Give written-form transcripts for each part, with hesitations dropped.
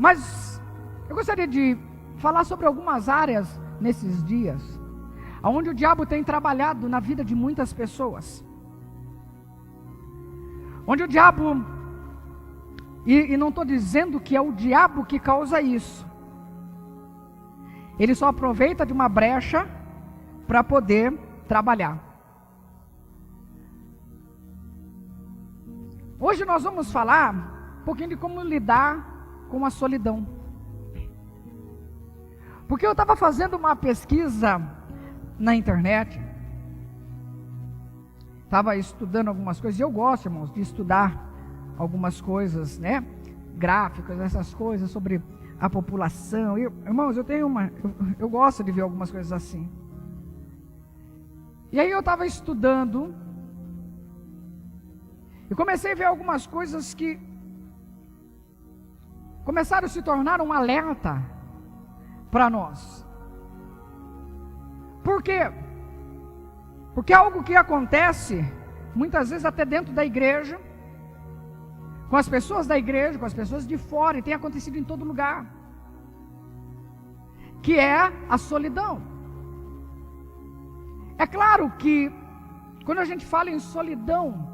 Mas eu gostaria de falar sobre algumas áreas nesses dias, onde o diabo tem trabalhado na vida de muitas pessoas. Onde o diabo, e não estou dizendo que é o diabo que causa isso, ele só aproveita de uma brecha para poder trabalhar. Hoje nós vamos falar um pouquinho de como lidar com a solidão. Porque eu estava fazendo uma pesquisa na internet, estava estudando algumas coisas, e eu gosto, irmãos, de estudar algumas coisas, né? Gráficos, essas coisas sobre a população. Irmãos, eu gosto de ver algumas coisas assim. E aí eu estava estudando e comecei a ver algumas coisas que começaram a se tornar um alerta para nós. Por quê? Porque é algo que acontece muitas vezes até dentro da igreja, com as pessoas da igreja, com as pessoas de fora, e tem acontecido em todo lugar, que é a solidão. É claro que quando a gente fala em solidão,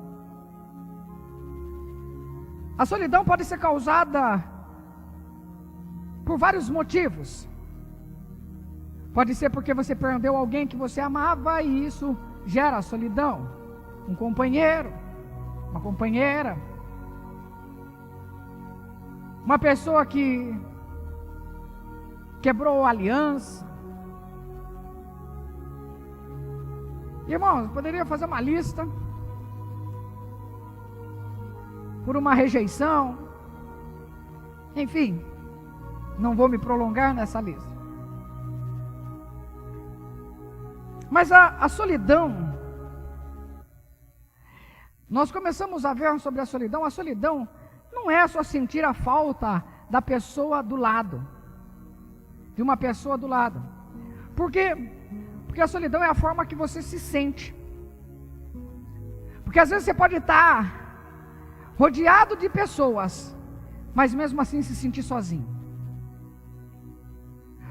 a solidão pode ser causada por vários motivos. Pode ser porque você perdeu alguém que você amava e isso gera solidão. Um companheiro, uma companheira, uma pessoa que quebrou a aliança. Irmãos, poderia fazer uma lista. Por uma rejeição. Enfim, não vou me prolongar nessa lista. Mas a solidão, nós começamos a ver sobre a solidão não é só sentir a falta da pessoa do lado, de uma pessoa do lado. Por quê? Porque a solidão é a forma que você se sente. Porque às vezes você pode estar rodeado de pessoas, mas mesmo assim se sentir sozinho.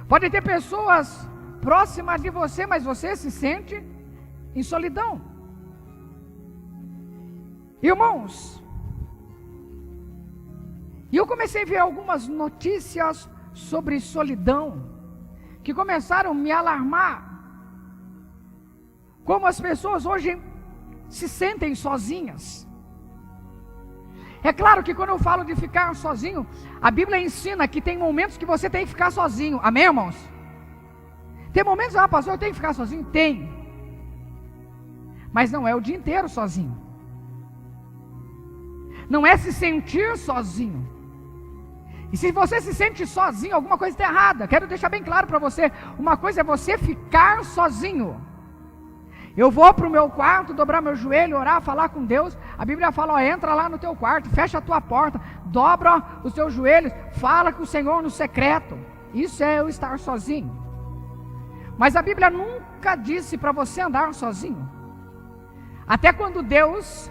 Pode ter pessoas próximas de você, mas você se sente em solidão. Irmãos, e eu comecei a ver algumas notícias sobre solidão, que começaram a me alarmar. Como as pessoas hoje se sentem sozinhas. É claro que quando eu falo de ficar sozinho, a Bíblia ensina que tem momentos que você tem que ficar sozinho. Amém, irmãos? Tem momentos, pastor, eu tenho que ficar sozinho? Tem. Mas não é o dia inteiro sozinho. Não é se sentir sozinho. E se você se sente sozinho, alguma coisa está errada. Quero deixar bem claro para você. Uma coisa é você ficar sozinho. Eu vou para o meu quarto, dobrar meu joelho, orar, falar com Deus. A Bíblia fala, entra lá no teu quarto, fecha a tua porta, dobra os teus joelhos, fala com o Senhor no secreto. Isso é eu estar sozinho. Mas a Bíblia nunca disse para você andar sozinho. Até quando Deus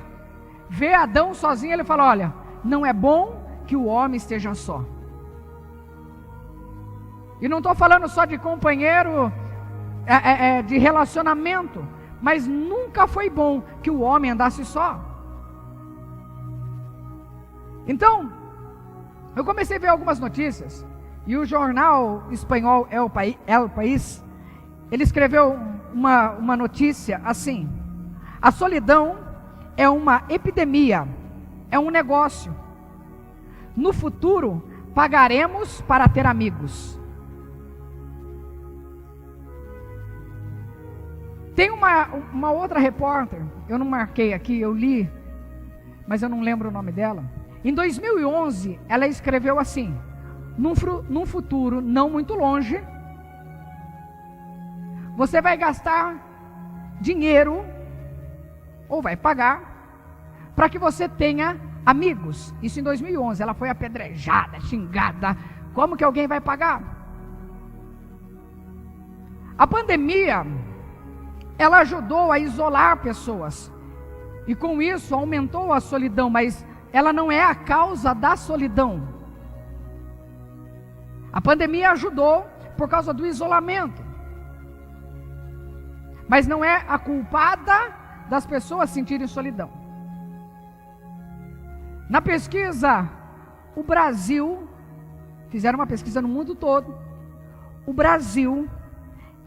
vê Adão sozinho, ele fala, olha, não é bom que o homem esteja só. E não estou falando só de companheiro, de relacionamento, mas nunca foi bom que o homem andasse só. Então, eu comecei a ver algumas notícias, e o jornal espanhol El País, ele escreveu uma notícia assim: a solidão é uma epidemia, é um negócio. No futuro, pagaremos para ter amigos. Tem uma outra repórter, eu não marquei aqui, eu li, mas eu não lembro o nome dela. Em 2011, ela escreveu assim: num futuro não muito longe, você vai gastar dinheiro, ou vai pagar, para que você tenha amigos. Isso em 2011, ela foi apedrejada, xingada. Como que alguém vai pagar? A pandemia, ela ajudou a isolar pessoas, e com isso aumentou a solidão, mas ela não é a causa da solidão. A pandemia ajudou por causa do isolamento. Mas não é a culpada das pessoas sentirem solidão. Na pesquisa, o Brasil, fizeram uma pesquisa no mundo todo, o Brasil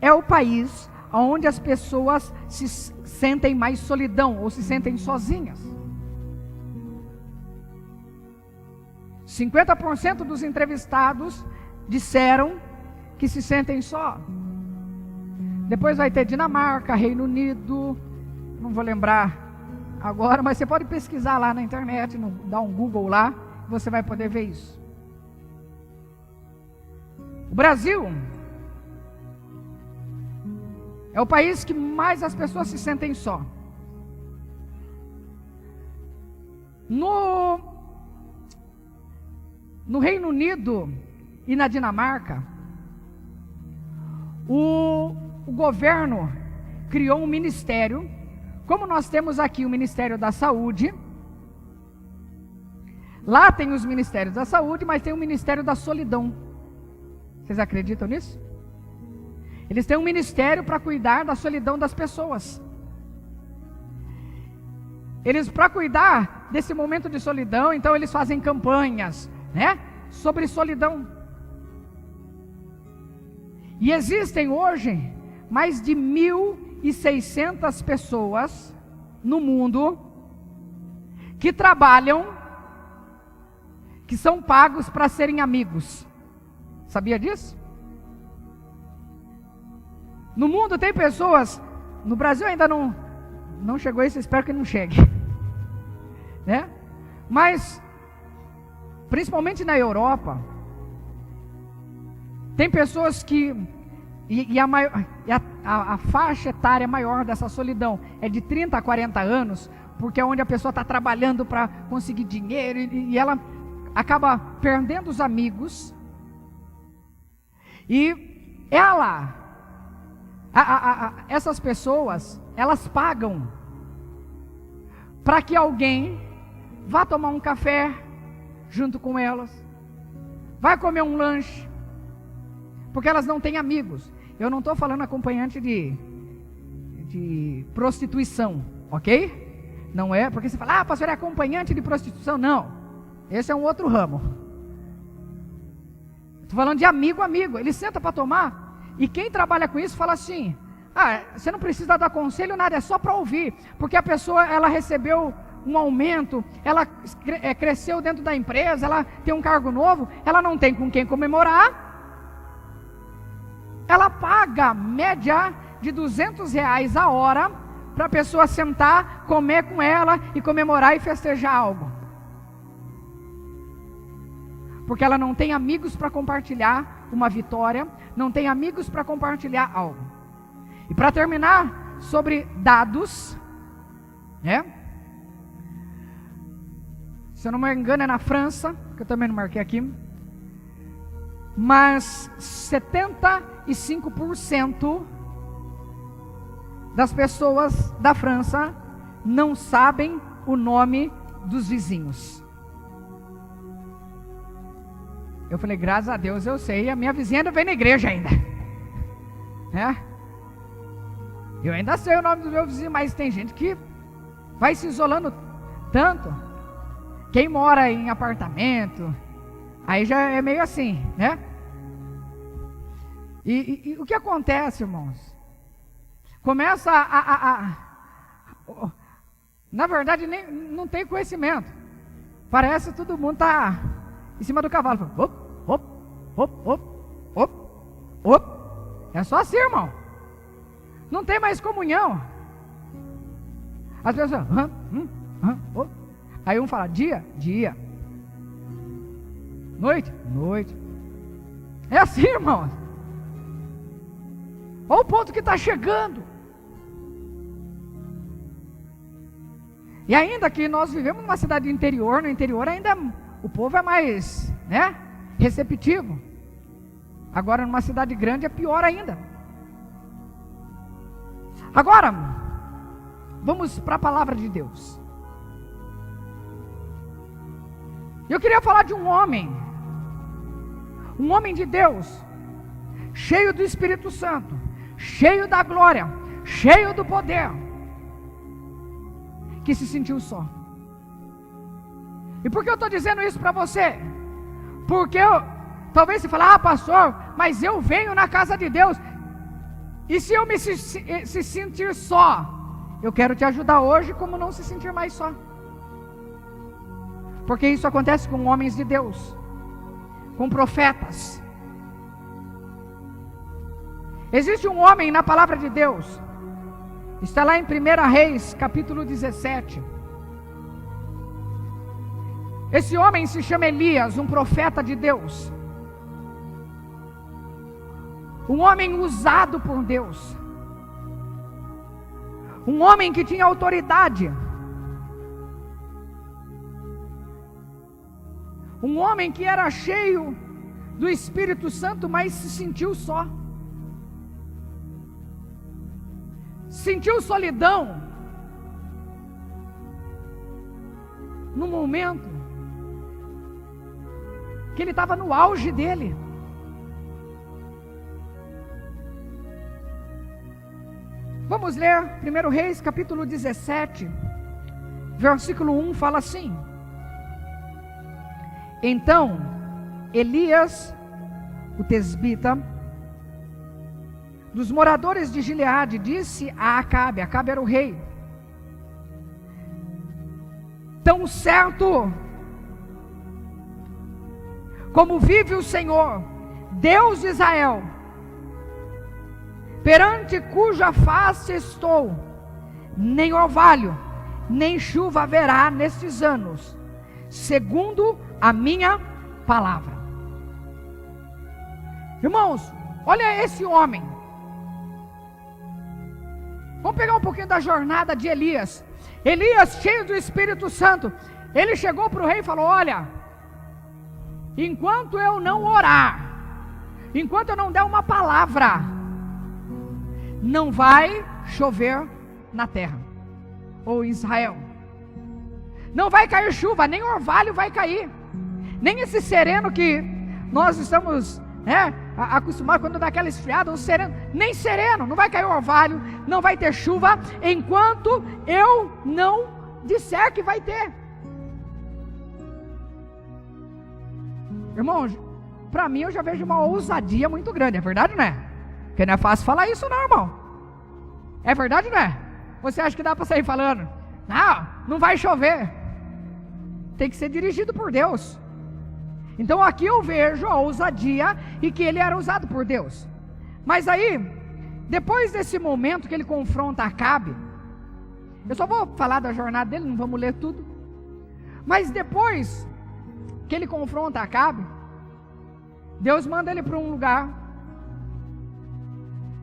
é o país onde as pessoas se sentem mais solidão ou se sentem sozinhas. 50% dos entrevistados disseram que se sentem só. Depois vai ter Dinamarca, Reino Unido, não vou lembrar agora, mas você pode pesquisar lá na internet, dar um Google lá, você vai poder ver isso. O Brasil é o país que mais as pessoas se sentem só. No Reino Unido e na Dinamarca, o governo criou um ministério, como nós temos aqui o Ministério da Saúde. Lá tem os Ministérios da Saúde, mas tem o Ministério da Solidão. Vocês acreditam nisso? Eles têm um ministério para cuidar da solidão das pessoas. Eles, para cuidar desse momento de solidão, então eles fazem campanhas, né, sobre solidão. E existem hoje mais de 1.600 pessoas no mundo que trabalham, que são pagos para serem amigos. Sabia disso? No mundo tem pessoas, no Brasil ainda não chegou isso, espero que não chegue, né? Mas principalmente na Europa, tem pessoas que a faixa etária maior dessa solidão é de 30 a 40 anos, porque é onde a pessoa está trabalhando para conseguir dinheiro e ela acaba perdendo os amigos. E essas pessoas, elas pagam para que alguém vá tomar um café junto com elas, vai comer um lanche, porque elas não têm amigos. Eu não estou falando acompanhante de prostituição, ok? Não é, porque você fala, pastor, é acompanhante de prostituição. Não, esse é um outro ramo. Estou falando de amigo. Ele senta para tomar, e quem trabalha com isso fala assim, você não precisa dar conselho, nada, é só para ouvir, porque a pessoa, ela recebeu um aumento, ela cresceu dentro da empresa, ela tem um cargo novo, ela não tem com quem comemorar, ela paga média de R$200 a hora para a pessoa sentar, comer com ela e comemorar e festejar algo, porque ela não tem amigos para compartilhar uma vitória, não tem amigos para compartilhar algo. E para terminar, sobre dados, né? Se eu não me engano é na França, que eu também não marquei aqui, mas 75% das pessoas da França não sabem o nome dos vizinhos. Eu falei, graças a Deus eu sei, a minha vizinha ainda vem na igreja ainda, né? Eu ainda sei o nome do meu vizinho, mas tem gente que vai se isolando tanto. Quem mora em apartamento, aí já é meio assim, né? E o que acontece, irmãos? Começa na verdade, não tem conhecimento. Parece que todo mundo está em cima do cavalo. É só assim, irmão. Não tem mais comunhão. As pessoas, aí um fala, dia, noite. É assim, irmão. Olha o ponto que está chegando. E ainda que nós vivemos numa cidade interior, no interior ainda o povo é mais, né, receptivo. Agora numa cidade grande é pior ainda. Agora, vamos para a palavra de Deus. Eu queria falar de um homem Um homem de Deus, cheio do Espírito Santo, cheio da glória, cheio do poder, que se sentiu só. E por que eu estou dizendo isso para você? Porque talvez você fale, pastor, mas eu venho na casa de Deus, e se eu me se sentir só? Eu quero te ajudar hoje como não se sentir mais só. Porque isso acontece com homens de Deus, com profetas. Existe um homem na palavra de Deus, está lá em 1 Reis, capítulo 17. Esse homem se chama Elias, um profeta de Deus. Um homem usado por Deus. Um homem que tinha autoridade. Um homem que era cheio do Espírito Santo, mas se sentiu só. Sentiu solidão. No momento que ele estava no auge dele. Vamos ler 1 Reis, capítulo 17, versículo 1, fala assim: Então, Elias, o tesbita, dos moradores de Gileade, disse a Acabe, Acabe era o rei: Tão certo como vive o Senhor, Deus de Israel, perante cuja face estou, nem orvalho, nem chuva haverá nestes anos, segundo a minha palavra. Irmãos, olha esse homem. Vamos pegar um pouquinho da jornada de Elias. Elias, cheio do Espírito Santo, ele chegou para o rei e falou: olha, enquanto eu não orar, enquanto eu não der uma palavra, não vai chover na terra, ou em Israel. Não vai cair chuva, nem orvalho vai cair, nem esse sereno que nós estamos acostumados quando dá aquela esfriada, um sereno, nem sereno, não vai cair orvalho, não vai ter chuva, enquanto eu não disser que vai ter. Irmãos, para mim eu já vejo uma ousadia muito grande, é verdade, não é? Porque não é fácil falar isso não, irmão. É verdade, não é? Você acha que dá para sair falando? Não vai chover. Tem que ser dirigido por Deus. Então aqui eu vejo a ousadia e que ele era usado por Deus. Mas aí, depois desse momento que ele confronta Acabe, eu só vou falar da jornada dele, não vamos ler tudo. Mas depois que ele confronta Acabe, Deus manda ele para um lugar.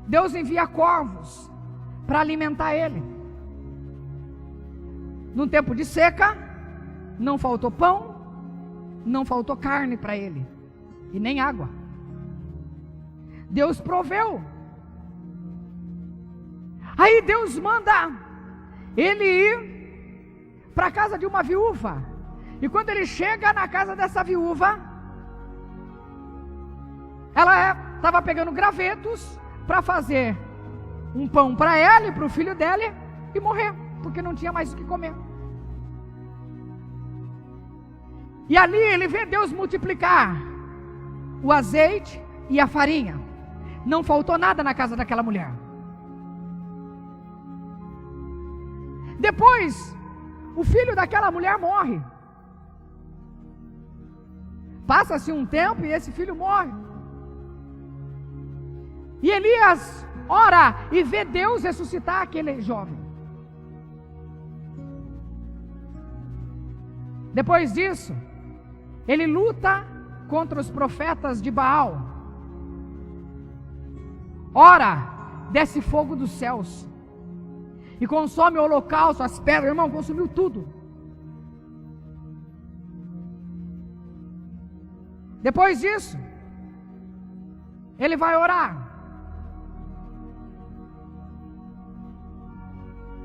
Deus envia corvos para alimentar ele. Num tempo de seca, não faltou pão, não faltou carne para ele, e nem água. Deus proveu. Aí Deus manda ele ir para a casa de uma viúva. E quando ele chega na casa dessa viúva, ela estava pegando gravetos para fazer um pão para ela e para o filho dela e morrer, porque não tinha mais o que comer. E ali ele vê Deus multiplicar o azeite e a farinha. Não faltou nada na casa daquela mulher. Depois, o filho daquela mulher morre. Passa-se um tempo e esse filho morre. E Elias ora e vê Deus ressuscitar aquele jovem. Depois disso, ele luta contra os profetas de Baal. Ora, desce fogo dos céus e consome o holocausto, as pedras, irmão, consumiu tudo. Depois disso, ele vai orar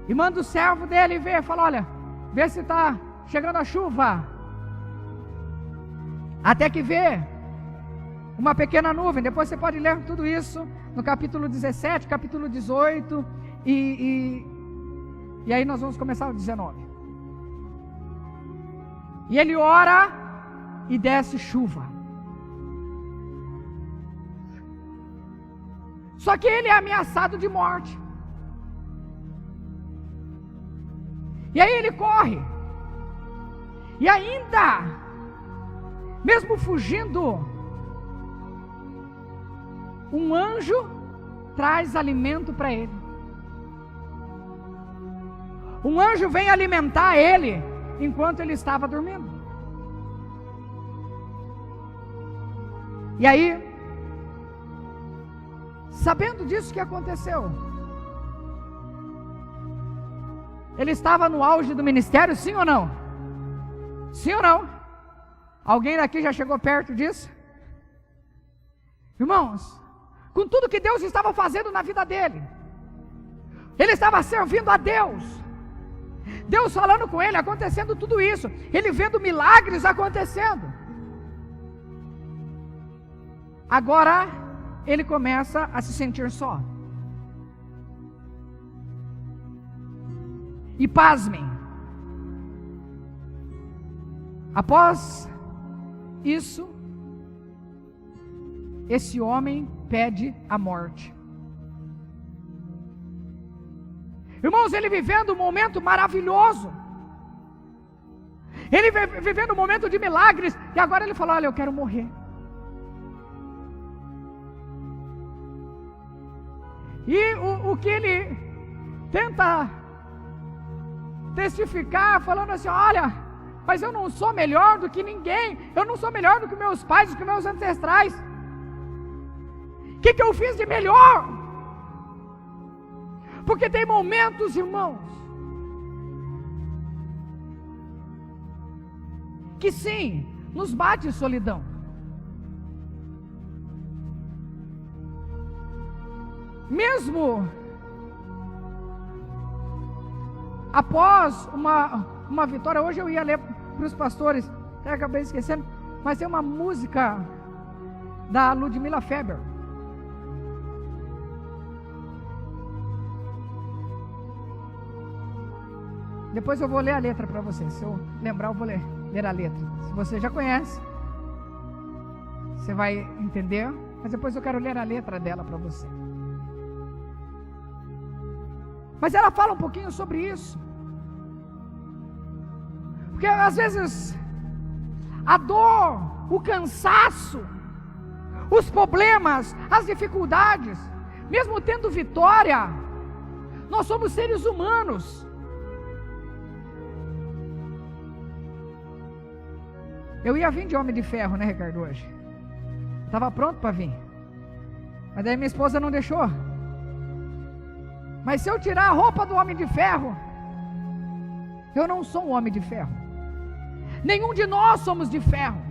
e manda o servo dele ver, fala: olha, vê se está chegando a chuva. Até que vê uma pequena nuvem. Depois você pode ler tudo isso no capítulo 17, capítulo 18, e aí nós vamos começar o 19. E ele ora e desce chuva. Só que ele é ameaçado de morte. E aí ele corre. E ainda, mesmo fugindo, um anjo traz alimento para ele. Um anjo vem alimentar ele enquanto ele estava dormindo. E aí, sabendo disso que aconteceu, ele estava no auge do ministério, sim ou não? Sim ou não? Alguém daqui já chegou perto disso? Irmãos, com tudo que Deus estava fazendo na vida dele, ele estava servindo a Deus, Deus falando com ele, acontecendo tudo isso, ele vendo milagres acontecendo. Agora ele começa a se sentir só. E pasmem, após isso, esse homem pede a morte. Irmãos, ele vivendo um momento maravilhoso, ele vivendo um momento de milagres, e agora ele fala: olha, eu quero morrer. E o que ele tenta testificar, falando assim: olha, mas eu não sou melhor do que ninguém, eu não sou melhor do que meus pais, do que meus ancestrais. O que eu fiz de melhor? Porque tem momentos, irmãos, que sim, nos bate solidão. Mesmo após uma vitória, hoje eu ia ler para os pastores, até acabei esquecendo, mas tem uma música da Ludmila Feber. Depois eu vou ler a letra para você. Se eu lembrar, eu vou ler a letra. Se você já conhece, você vai entender, mas depois eu quero ler a letra dela para você. Mas ela fala um pouquinho sobre isso. Porque às vezes a dor, o cansaço, os problemas, as dificuldades, mesmo tendo vitória, nós somos seres humanos. Eu ia vir de Homem de Ferro, né, Ricardo, hoje? Estava pronto para vir. Mas daí minha esposa não deixou. Mas se eu tirar a roupa do Homem de Ferro, eu não sou um Homem de Ferro. Nenhum de nós somos de ferro.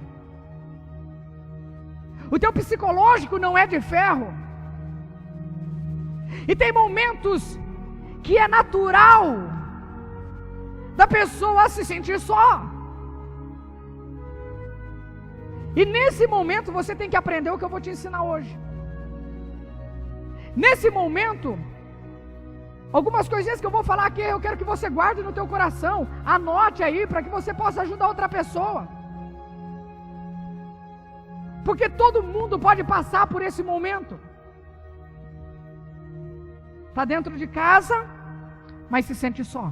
O teu psicológico não é de ferro. E tem momentos que é natural da pessoa se sentir só. E nesse momento você tem que aprender o que eu vou te ensinar hoje. Nesse momento, algumas coisinhas que eu vou falar aqui, eu quero que você guarde no teu coração. Anote aí, para que você possa ajudar outra pessoa. Porque todo mundo pode passar por esse momento. Está dentro de casa, mas se sente só.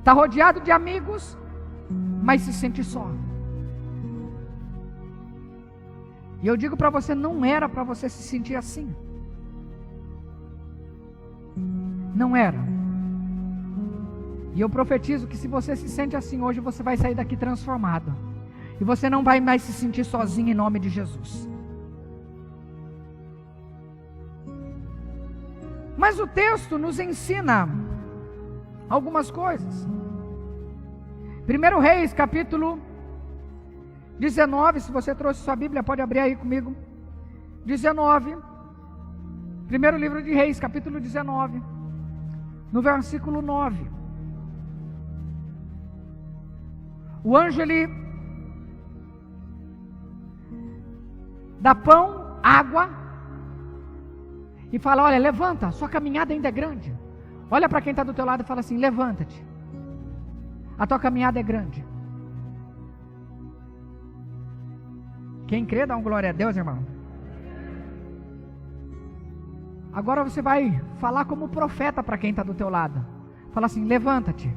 Está rodeado de amigos, mas se sente só. E eu digo para você, não era para você se sentir assim. Não era. E eu profetizo que se você se sente assim hoje, você vai sair daqui transformado. E você não vai mais se sentir sozinho em nome de Jesus. Mas o texto nos ensina algumas coisas. 1 Reis, capítulo 19, se você trouxe sua Bíblia, pode abrir aí comigo. 19, primeiro livro de Reis, capítulo 19, no versículo 9. O anjo, ele dá pão, água, e fala: olha, levanta, sua caminhada ainda é grande. Olha para quem está do teu lado e fala assim: levanta-te, a tua caminhada é grande. Quem crê, dá um glória a Deus, irmão. Agora você vai falar como profeta para quem está do teu lado. Fala assim: levanta-te,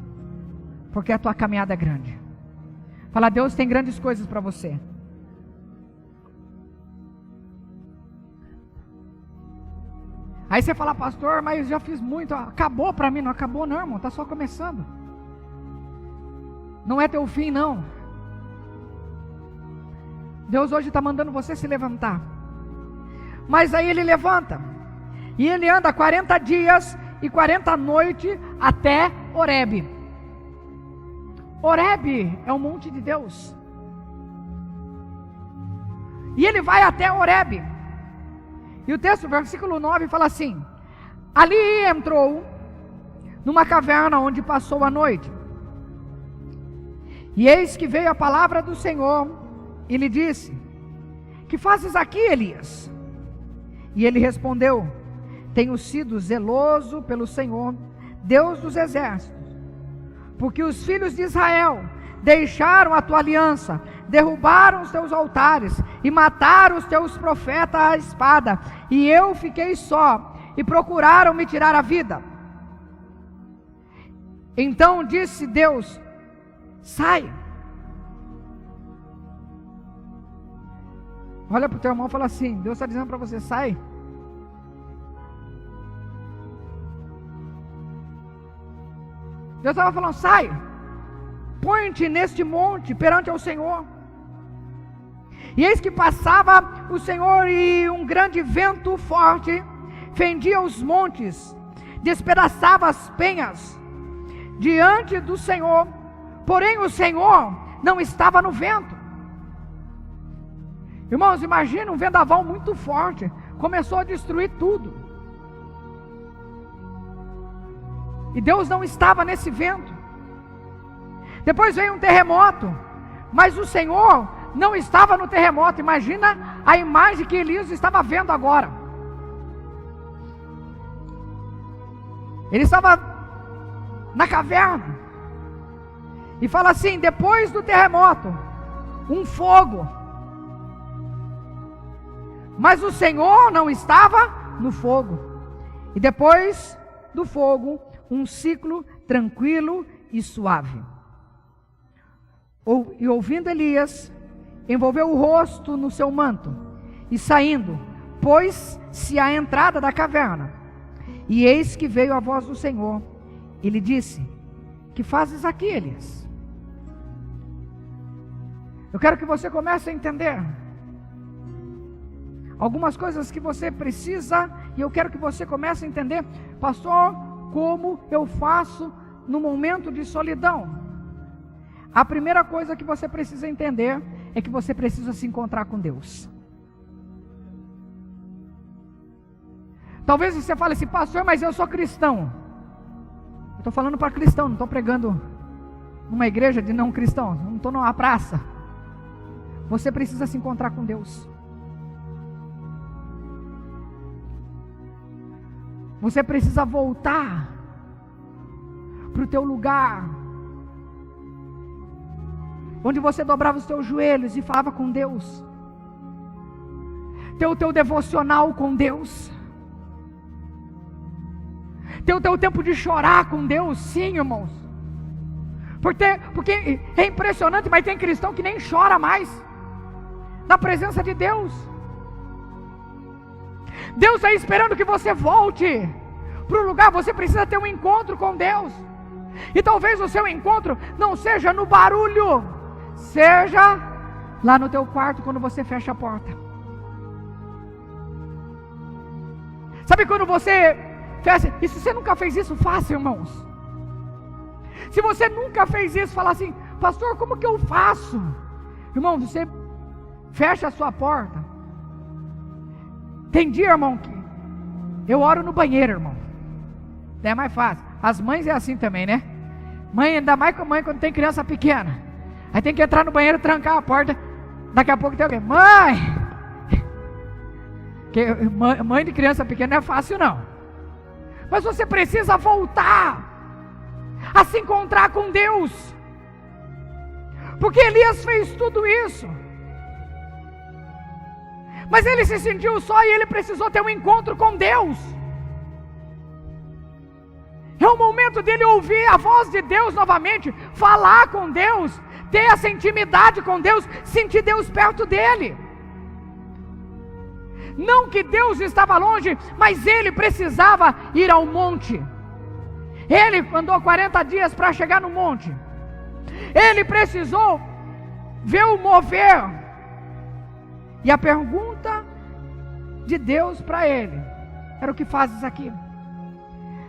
porque a tua caminhada é grande. Fala: Deus tem grandes coisas para você. Aí você fala: pastor, mas eu já fiz muito, acabou para mim. Não acabou não, irmão, está só começando. Não é teu fim não. Deus hoje está mandando você se levantar. Mas aí ele levanta, e ele anda 40 dias e 40 noites até Horebe. Horebe é o monte de Deus. E ele vai até Horebe. E o texto, versículo 9, fala assim: ali entrou numa caverna onde passou a noite. E eis que veio a palavra do Senhor e lhe disse: que fazes aqui, Elias? E ele respondeu: tenho sido zeloso pelo Senhor, Deus dos exércitos, porque os filhos de Israel deixaram a tua aliança, derrubaram os teus altares e mataram os teus profetas à espada, e eu fiquei só, e procuraram me tirar a vida. Então disse Deus: sai. Olha para o teu irmão e fala assim: Deus está dizendo para você: sai. Deus estava falando: sai, põe-te neste monte perante ao Senhor. E eis que passava o Senhor, e um grande vento forte fendia os montes, despedaçava as penhas diante do Senhor, porém o Senhor não estava no vento. Irmãos, imagina um vendaval muito forte, começou a destruir tudo, e Deus não estava nesse vento. Depois veio um terremoto, mas o Senhor não estava no terremoto. Imagina a imagem que Elias estava vendo agora. Ele estava na caverna, e fala assim: depois do terremoto, um fogo, mas o Senhor não estava no fogo. E depois do fogo, um ciclo tranquilo e suave. E ouvindo Elias, envolveu o rosto no seu manto, e saindo, pôs-se à entrada da caverna. E eis que veio a voz do Senhor, e lhe disse: que fazes aqui, Elias? Eu quero que você comece a entender algumas coisas que você precisa, e eu quero que você comece a entender: pastor, como eu faço no momento de solidão? A primeira coisa que você precisa entender é que você precisa se encontrar com Deus. Talvez você fale assim: pastor, mas eu sou cristão. Eu estou falando para cristão, não estou pregando numa igreja de não cristãos, não estou numa praça. Você precisa se encontrar com Deus. Você precisa voltar para o teu lugar, onde você dobrava os teus joelhos e falava com Deus. Ter o teu devocional com Deus. Ter o teu tempo de chorar com Deus. Sim, irmãos. Porque é impressionante, mas tem cristão que nem chora mais na presença de Deus. Deus está esperando que você volte para o lugar. Você precisa ter um encontro com Deus. E talvez o seu encontro não seja no barulho, seja lá no teu quarto, quando você fecha a porta. Sabe quando você fecha? E se você nunca fez isso, faça, irmãos. Se você nunca fez isso, fala assim: pastor, como que eu faço? Irmão, você fecha a sua porta. Tem dia, irmão, que eu oro no banheiro, irmão. É mais fácil. As mães é assim também, né? Mãe, ainda mais com a mãe quando tem criança pequena. Aí tem que entrar no banheiro, trancar a porta. Daqui a pouco tem alguém: mãe, Porque mãe de criança pequena não é fácil não. Mas você precisa voltar a se encontrar com Deus. Porque Elias fez tudo isso. Mas ele se sentiu só e ele precisou ter um encontro com Deus. É o momento dele ouvir a voz de Deus novamente, falar com Deus, ter essa intimidade com Deus, sentir Deus perto dele. Não que Deus estava longe, mas ele precisava ir ao monte. Ele andou 40 dias para chegar no monte. Ele precisou ver o mover. E a pergunta de Deus para ele era: o que fazes aqui?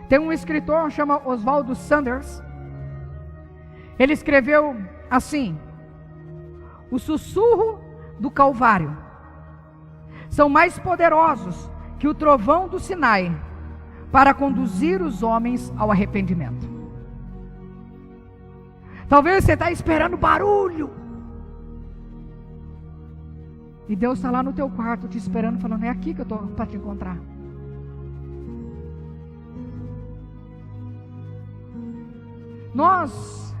Tem um escritor, chama Oswald Sanders. Ele escreveu assim: o sussurro do Calvário são mais poderosos que o trovão do Sinai para conduzir os homens ao arrependimento. Talvez você está esperando barulho, e Deus está lá no teu quarto te esperando, falando: é aqui que eu estou para te encontrar. Nós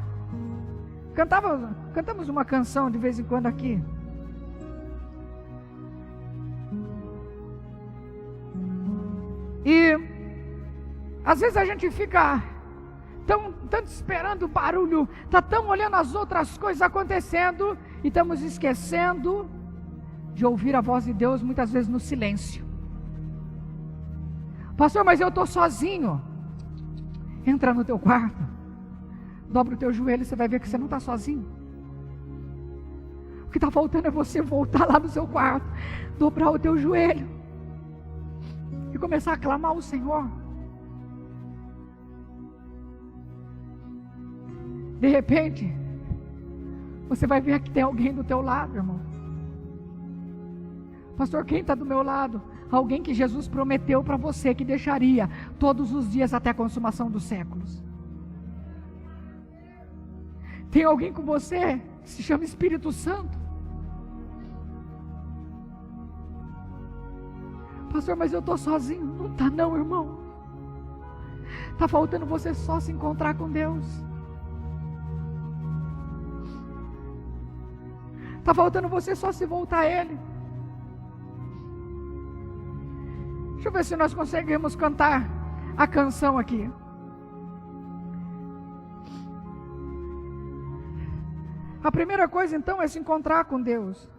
cantamos uma canção de vez em quando aqui. E às vezes a gente fica tanto esperando o barulho, está tão olhando as outras coisas acontecendo, e estamos esquecendo de ouvir a voz de Deus muitas vezes no silêncio. Pastor, mas eu estou sozinho. Entra no teu quarto, dobra o teu joelho e você vai ver que você não está sozinho. O que está faltando é você voltar lá no seu quarto, dobrar o teu joelho e começar a clamar ao Senhor. De repente, você vai ver que tem alguém do teu lado, irmão. Pastor, quem está do meu lado? Alguém que Jesus prometeu para você que deixaria todos os dias até a consumação dos séculos. Tem alguém com você que se chama Espírito Santo. Pastor, mas eu estou sozinho. Não está não, irmão. Está faltando você só se encontrar com Deus. Está faltando você só se voltar a Ele. Deixa eu ver se nós conseguimos cantar a canção aqui. A primeira coisa então é se encontrar com Deus.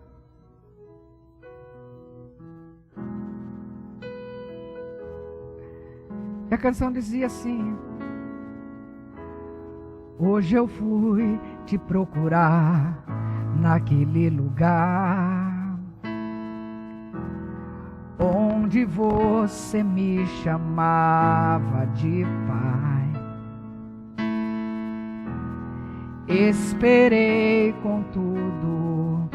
E a canção dizia assim: hoje eu fui te procurar naquele lugar onde você me chamava de pai. Esperei com tudo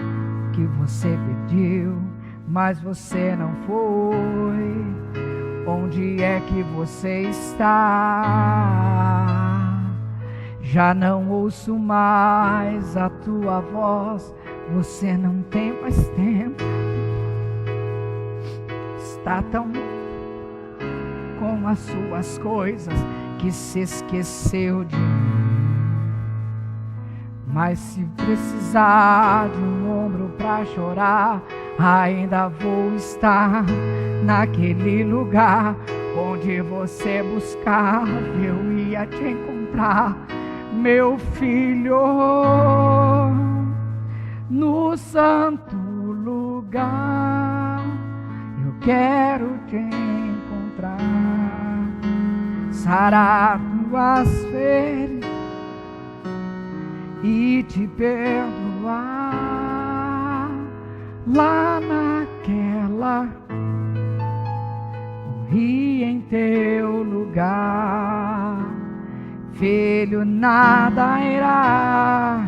que você pediu, mas você não foi. Onde é que você está? Já não ouço mais a tua voz. Você não tem mais tempo. Está tão com as suas coisas que se esqueceu de mim. Mas se precisar de um ombro pra chorar, ainda vou estar naquele lugar onde você buscava, eu ia te encontrar, meu filho, no santo lugar. Eu quero te encontrar, sarar tuas feridas e te perdoar. Lá naquela morri em teu lugar. Filho, nada irá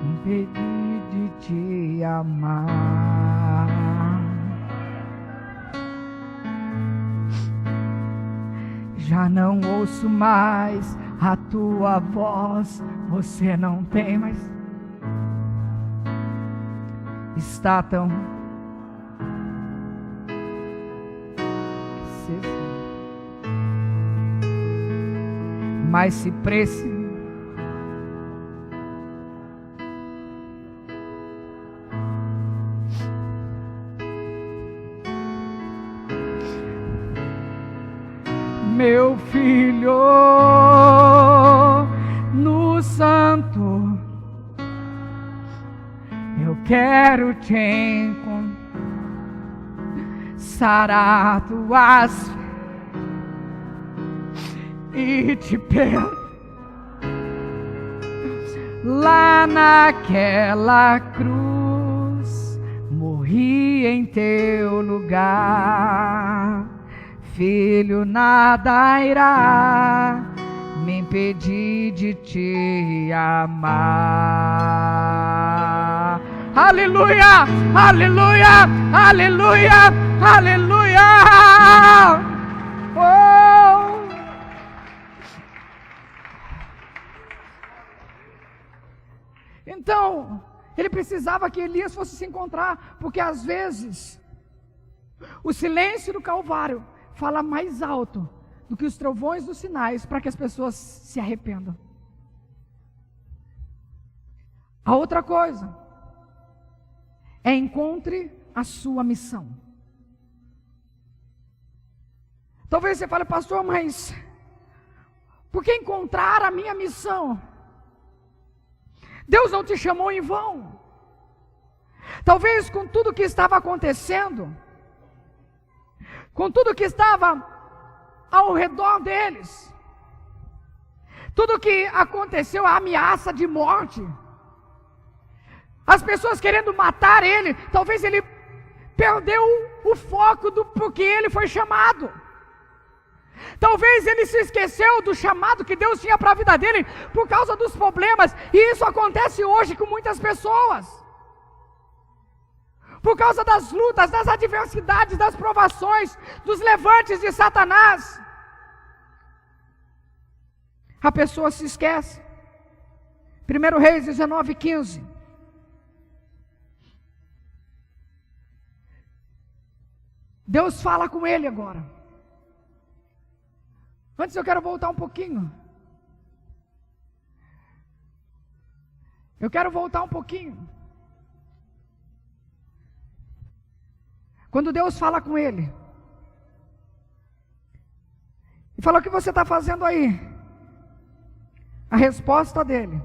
impedir de te amar. Já não ouço mais a tua voz. Você não tem mais. Está tão mas se precisa. Meu filho, no santo, eu quero te encontrar, sarar tuas e te perdoar. Lá naquela cruz, morri em teu lugar. Filho, nada irá me impedir de te amar. Aleluia, aleluia, aleluia, aleluia. Oh. Então, ele precisava que Elias fosse se encontrar, porque às vezes o silêncio do Calvário fala mais alto do que os trovões dos sinais para que as pessoas se arrependam. A outra coisa é encontre a sua missão. Talvez você fale, pastor, mas por que encontrar a minha missão? Deus não te chamou em vão. Talvez com tudo que estava acontecendo, com tudo que estava ao redor deles, tudo que aconteceu, a ameaça de morte, as pessoas querendo matar ele, talvez ele perdeu o foco do porquê ele foi chamado. Talvez ele se esqueceu do chamado que Deus tinha para a vida dele por causa dos problemas, e isso acontece hoje com muitas pessoas. Por causa das lutas, das adversidades, das provações, dos levantes de Satanás, a pessoa se esquece. 1 Reis 19:15. Deus fala com ele agora. Antes eu quero voltar um pouquinho. Quando Deus fala com ele e fala: o que você está fazendo aí? A resposta dele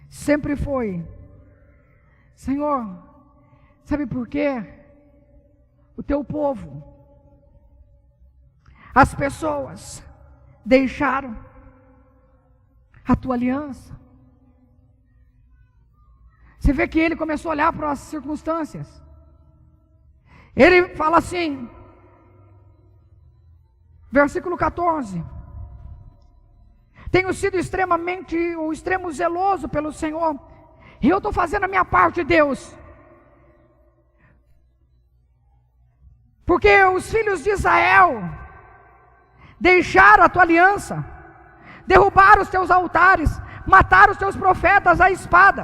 sempre foi: Senhor, sabe por quê? O teu povo, as pessoas deixaram a tua aliança. Você vê que ele começou a olhar para as circunstâncias. Ele fala assim, versículo 14: tenho sido extremo zeloso pelo Senhor, e eu estou fazendo a minha parte, Deus, porque os filhos de Israel deixaram a tua aliança, derrubaram os teus altares, mataram os teus profetas à espada,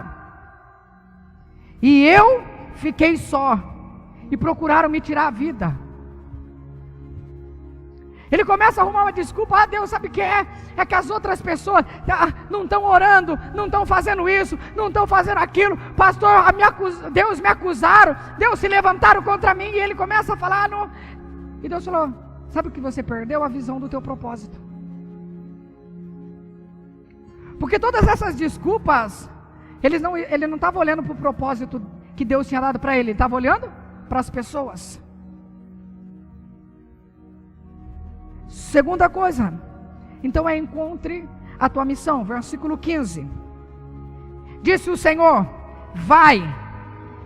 e eu fiquei só, e procuraram me tirar a vida. Ele começa a arrumar uma desculpa. Deus, sabe o que é? É que as outras pessoas não estão orando, não estão fazendo isso, não estão fazendo aquilo. Pastor, Deus me acusaram, Deus se levantaram contra mim. E ele começa a falar, e Deus falou: sabe o que você perdeu? A visão do teu propósito. Porque todas essas desculpas, ele não estava olhando para o propósito que Deus tinha dado para ele estava olhando para as pessoas. Segunda coisa, então, encontre a tua missão. Versículo 15: disse o Senhor: vai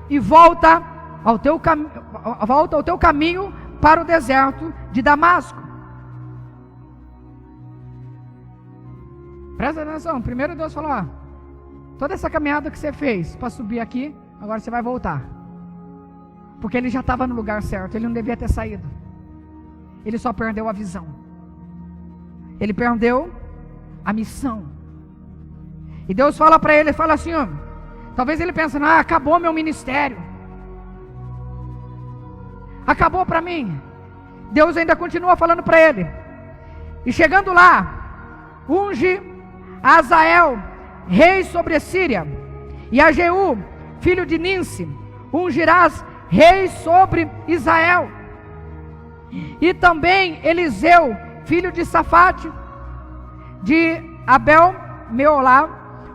e volta ao teu caminho para o deserto de Damasco. Presta atenção. Primeiro Deus falou: toda essa caminhada que você fez para subir aqui, agora você vai voltar. Porque ele já estava no lugar certo, ele não devia ter saído. Ele só perdeu a visão. Ele perdeu a missão. E Deus fala para ele, fala assim, talvez ele pense: acabou meu ministério, acabou para mim. Deus ainda continua falando para ele. E chegando lá, unge a Azael, rei sobre a Síria, e a Jeú, filho de Ninsi, ungirás rei sobre Israel. E também Eliseu, filho de Safate, de Abel-Meolá,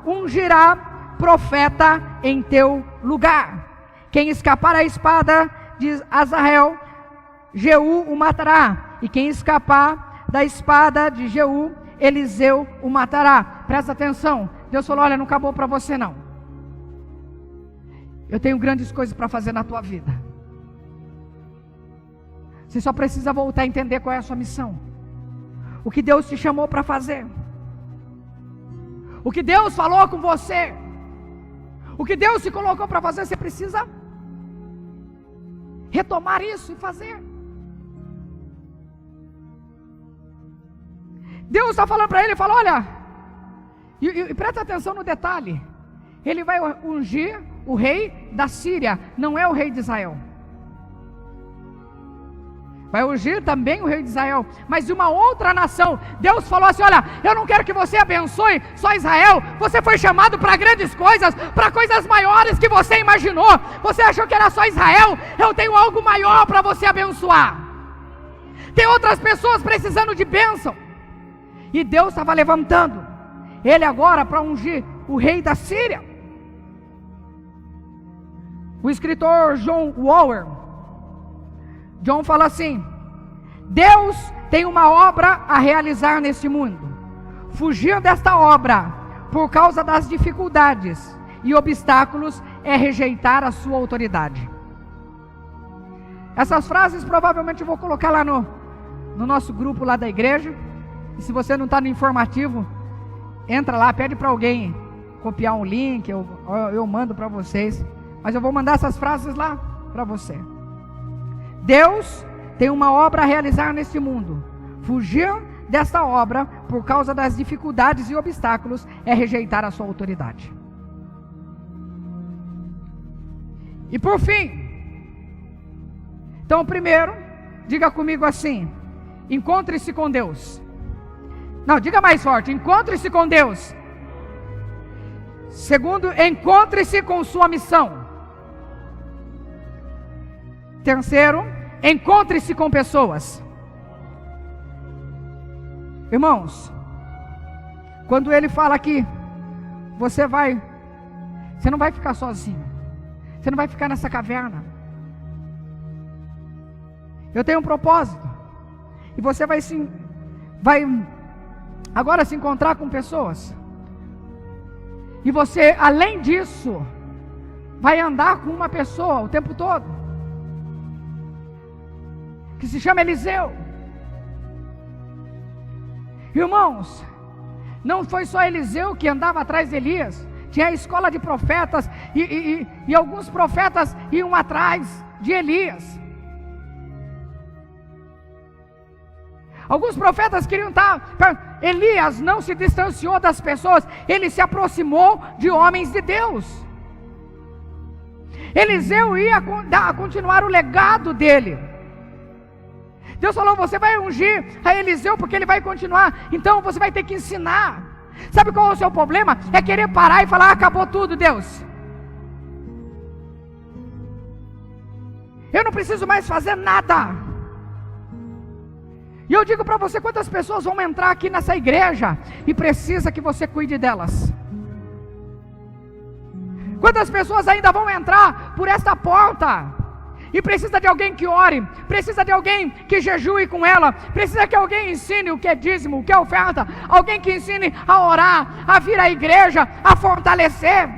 ungirá profeta em teu lugar. Quem escapar à espada de Azael, Jeú o matará. E quem escapar da espada de Jeú, Eliseu o matará. Presta atenção, Deus falou: olha, não acabou para você não. Eu tenho grandes coisas para fazer na tua vida. Você só precisa voltar a entender qual é a sua missão. O que Deus te chamou para fazer. O que Deus falou com você. O que Deus te colocou para fazer, você precisa retomar isso e fazer. Deus está falando para ele, fala: olha, e presta atenção no detalhe. Ele vai ungir o rei da Síria, não é o rei de Israel. Vai ungir também o rei de Israel, mas de uma outra nação. Deus falou assim: olha, eu não quero que você abençoe só Israel. Você foi chamado para grandes coisas, para coisas maiores que você imaginou. Você achou que era só Israel? Eu tenho algo maior para você abençoar. Tem outras pessoas precisando de bênção. E Deus estava levantando ele agora para ungir o rei da Síria. O escritor John Owen, John fala assim: Deus tem uma obra a realizar nesse mundo. Fugir desta obra por causa das dificuldades e obstáculos é rejeitar a sua autoridade. Essas frases provavelmente eu vou colocar lá no nosso grupo lá da igreja. E se você não está no informativo, entra lá, pede para alguém copiar um link, eu mando para vocês. Mas eu vou mandar essas frases lá para você. Deus tem uma obra a realizar nesse mundo. Fugir desta obra por causa das dificuldades e obstáculos é rejeitar a sua autoridade. E por fim, então primeiro, diga comigo assim: encontre-se com Deus. Não, diga mais forte: encontre-se com Deus. Segundo, encontre-se com sua missão. Terceiro, encontre-se com pessoas. Irmãos, quando ele fala aqui, você não vai ficar sozinho. Você não vai ficar nessa caverna. Eu tenho um propósito. E você vai agora se encontrar com pessoas. E você, além disso, vai andar com uma pessoa o tempo todo, que se chama Eliseu. Irmãos, não foi só Eliseu que andava atrás de Elias. Tinha a escola de profetas, e alguns profetas iam atrás de Elias. Alguns profetas queriam estar. Elias não se distanciou das pessoas, ele se aproximou de homens de Deus. Eliseu ia continuar o legado dele. Deus falou: você vai ungir a Eliseu porque ele vai continuar. Então você vai ter que ensinar. Sabe qual é o seu problema? É querer parar e falar: acabou tudo, Deus. Eu não preciso mais fazer nada. E eu digo para você: quantas pessoas vão entrar aqui nessa igreja e precisa que você cuide delas? Quantas pessoas ainda vão entrar por esta porta e precisa de alguém que ore, precisa de alguém que jejue com ela, precisa que alguém ensine o que é dízimo, o que é oferta, alguém que ensine a orar, a vir à igreja, a fortalecer.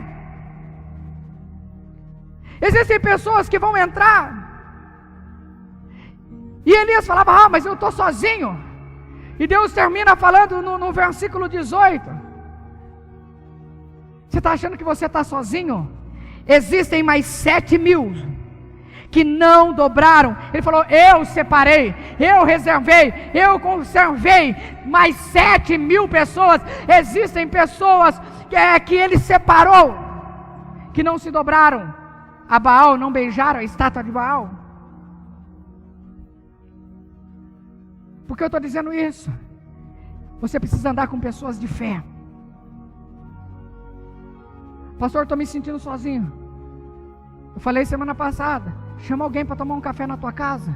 Existem pessoas que vão entrar. E Elias falava: mas eu estou sozinho. E Deus termina falando no versículo 18: você está achando que você está sozinho? Existem mais 7.000 que não dobraram. Ele falou: eu separei, eu reservei, eu conservei mais 7.000 pessoas. Existem pessoas que ele separou, que não se dobraram a Baal, não beijaram a estátua de Baal. Por que eu estou dizendo isso? Você precisa andar com pessoas de fé. Pastor, estou me sentindo sozinho. Eu falei semana passada, chama alguém para tomar um café na tua casa.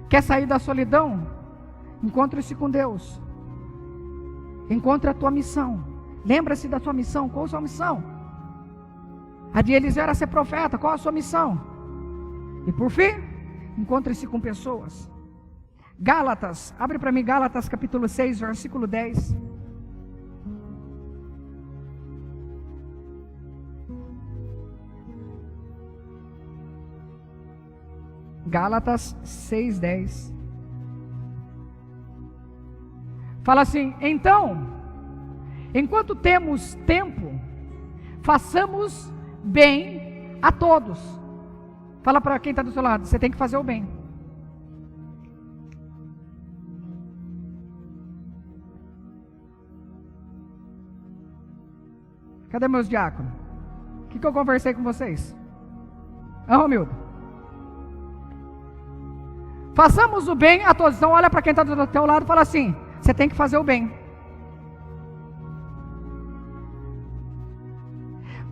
Quer sair da solidão? Encontre-se com Deus. Encontre a tua missão. Lembra-se da tua missão. Qual a sua missão? A de Eliseu era ser profeta. Qual a sua missão? E por fim, encontre-se com pessoas. Gálatas, abre para mim Gálatas capítulo 6, versículo 10. Gálatas 6, 10. Fala assim: então, enquanto temos tempo, façamos bem a todos. Fala para quem está do seu lado, você tem que fazer o bem. Cadê meus diáconos? O que eu conversei com vocês? Romildo. Façamos o bem a todos. Então olha para quem está do teu lado e fala assim: você tem que fazer o bem.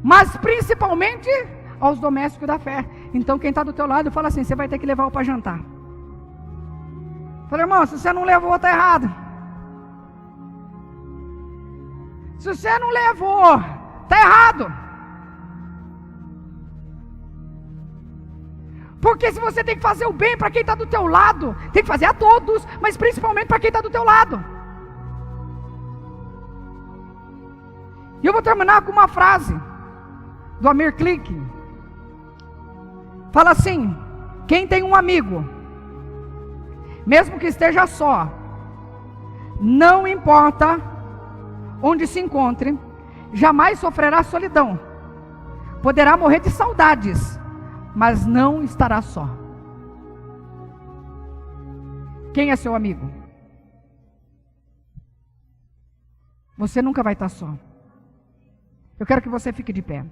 Mas principalmente aos domésticos da fé. Então quem está do teu lado fala assim: você vai ter que levar-o para jantar. Fala, irmão, se você não levou, está errado. Se você não levou, está errado. Porque se você tem que fazer o bem para quem está do teu lado, tem que fazer a todos, mas principalmente para quem está do teu lado. E eu vou terminar com uma frase do Amir Klink. Fala assim: quem tem um amigo, mesmo que esteja só, não importa onde se encontre, jamais sofrerá solidão. Poderá morrer de saudades, mas não estará só. Quem é seu amigo? Você nunca vai estar só. Eu quero que você fique de pé.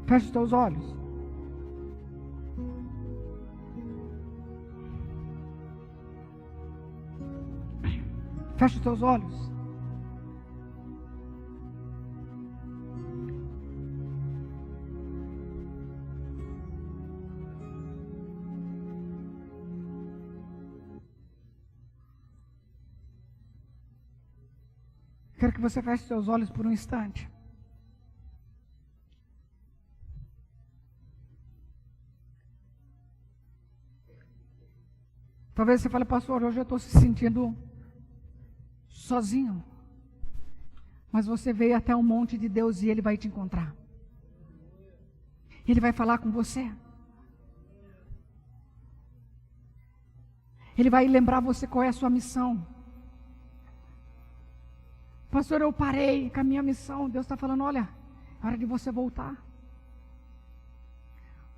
Feche os teus olhos. Feche os teus olhos. Quero que você feche seus olhos por um instante. Talvez você fale: pastor, hoje eu estou se sentindo sozinho. Mas você veio até o monte de Deus e Ele vai te encontrar. Ele vai falar com você. Ele vai lembrar você qual é a sua missão. Pastor, eu parei com a minha missão. Deus está falando: olha, é hora de você voltar.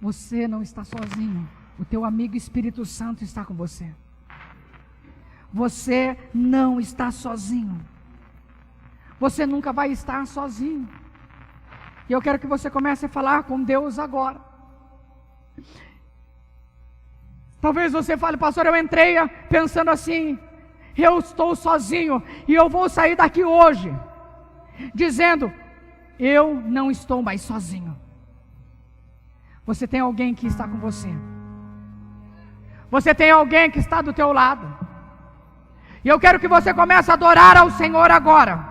Você não está sozinho. O teu amigo Espírito Santo está com você. Você não está sozinho. Você nunca vai estar sozinho. E eu quero que você comece a falar com Deus agora. Talvez você fale: pastor, eu entrei pensando assim: eu estou sozinho e eu vou sair daqui hoje dizendo: eu não estou mais sozinho. Você tem alguém que está com você. Você tem alguém que está do teu lado. E eu quero que você comece a adorar ao Senhor agora.